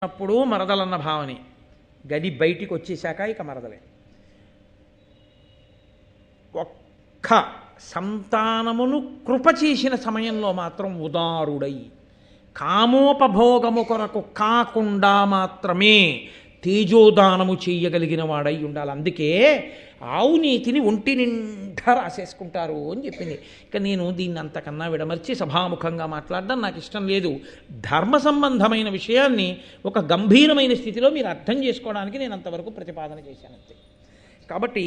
అప్పుడు మరదలన్న భావనే. గది బయటికి వచ్చేశాక ఇక మరదలే. ఒక్క సంతానమును కృప చేసిన సమయంలో మాత్రం ఉదారుడై కామోపభోగము కొరకు కాకుండా మాత్రమే తేజోదానము చేయగలిగిన వాడై ఉండాలి. అందుకే ఆవు నీతిని ఒంటి నిండా రాసేసుకుంటారు అని చెప్పింది. ఇక నేను దీన్ని అంతకన్నా విడమర్చి సభాముఖంగా మాట్లాడడం నాకు ఇష్టం లేదు. ధర్మ సంబంధమైన విషయాన్ని ఒక గంభీరమైన స్థితిలో మీరు అర్థం చేసుకోవడానికి నేను అంతవరకు ప్రతిపాదన చేశానంతే. కాబట్టి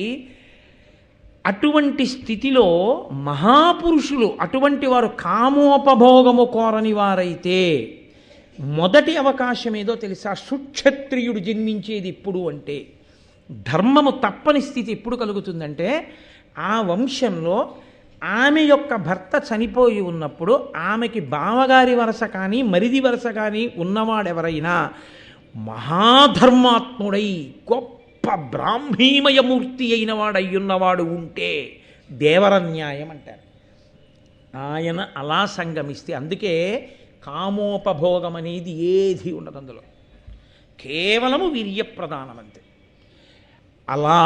అటువంటి స్థితిలో మహాపురుషులు అటువంటి వారు కామోపభోగము కోరని వారైతే మొదటి అవకాశం ఏదో తెలుసా? సుక్షత్రియుడు జన్మించేది ఎప్పుడు అంటే, ధర్మము తప్పని స్థితి ఎప్పుడు కలుగుతుందంటే, ఆ వంశంలో ఆమె యొక్క భర్త చనిపోయి ఉన్నప్పుడు ఆమెకి బావగారి వరస కానీ మరిది వరస కానీ ఉన్నవాడెవరైనా మహాధర్మాత్ముడై గొప్ప బ్రాహ్మీమయమూర్తి అయిన వాడయ్యున్నవాడు ఉంటే దేవరన్యాయం అంటారు. ఆయన అలా సంగమిస్తే, అందుకే కామోపభోగం అనేది ఏది ఉండదు అందులో, కేవలము వీర్యప్రధానం అంతే. అలా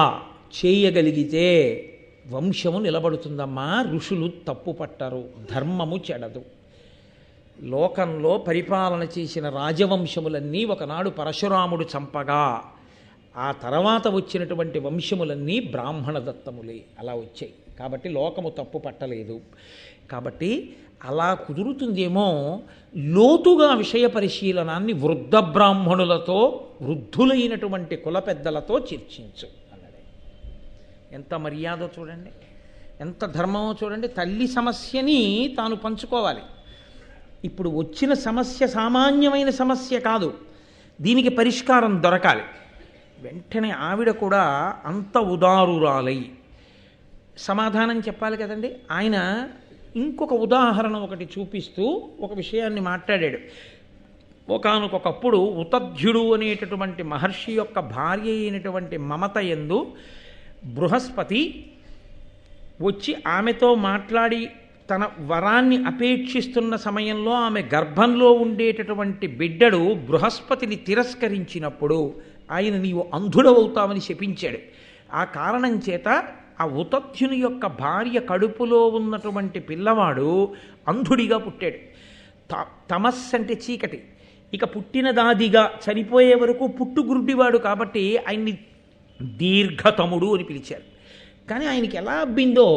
చేయగలిగితే వంశము నిలబడుతుందమ్మా. ఋషులు తప్పు పట్టరు, ధర్మము చెడదు. లోకంలో పరిపాలన చేసిన రాజవంశములన్నీ ఒకనాడు పరశురాముడు చంపగా ఆ తర్వాత వచ్చినటువంటి వంశములన్నీ బ్రాహ్మణ దత్తములే అలా వచ్చాయి. కాబట్టి లోకము తప్పు పట్టలేదు. కాబట్టి అలా కుదురుతుందేమో లోతుగా విషయ పరిశీలనాన్ని వృద్ధ బ్రాహ్మణులతో వృద్ధులైనటువంటి కుల పెద్దలతో చర్చించు అన్నాడు. ఎంత మర్యాదో చూడండి, ఎంత ధర్మమో చూడండి. తల్లి సమస్యని తాను పంచుకోవాలి. ఇప్పుడు వచ్చిన సమస్య సామాన్యమైన సమస్య కాదు, దీనికి పరిష్కారం దొరకాలి. వెంటనే ఆవిడ కూడా అంత ఉదారురాలై సమాధానం చెప్పాలి కదండి. ఆయన ఇంకొక ఉదాహరణ ఒకటి చూపిస్తూ ఒక విషయాన్ని మాట్లాడాడు. ఒకానొకప్పుడు ఉతధ్యుడు అనేటటువంటి మహర్షి యొక్క భార్య అయినటువంటి మమత యందు బృహస్పతి వచ్చి ఆమెతో మాట్లాడి తన వరాన్ని అపేక్షిస్తున్న సమయంలో ఆమె గర్భంలో ఉండేటటువంటి బిడ్డడు బృహస్పతిని తిరస్కరించినప్పుడు ఆయన నీవు అంధుడవుతావని శపించాడు. ఆ కారణం చేత ఆ ఉతధ్యుని యొక్క భార్య కడుపులో ఉన్నటువంటి పిల్లవాడు అంధుడిగా పుట్టాడు. తమస్సు అంటే చీకటి. ఇక పుట్టినదాదిగా చనిపోయే వరకు పుట్టుగురుడివాడు కాబట్టి ఆయన్ని దీర్ఘతముడు అని పిలిచారు. కానీ ఆయనకి ఎలా అబ్బిందో,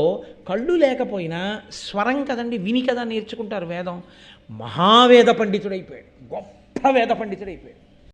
కళ్ళు లేకపోయినా స్వరం కదండి, విని కదా నేర్చుకుంటారు వేదం. మహావేద పండితుడైపోయాడు, గొప్ప వేద పండితుడైపోయాడు.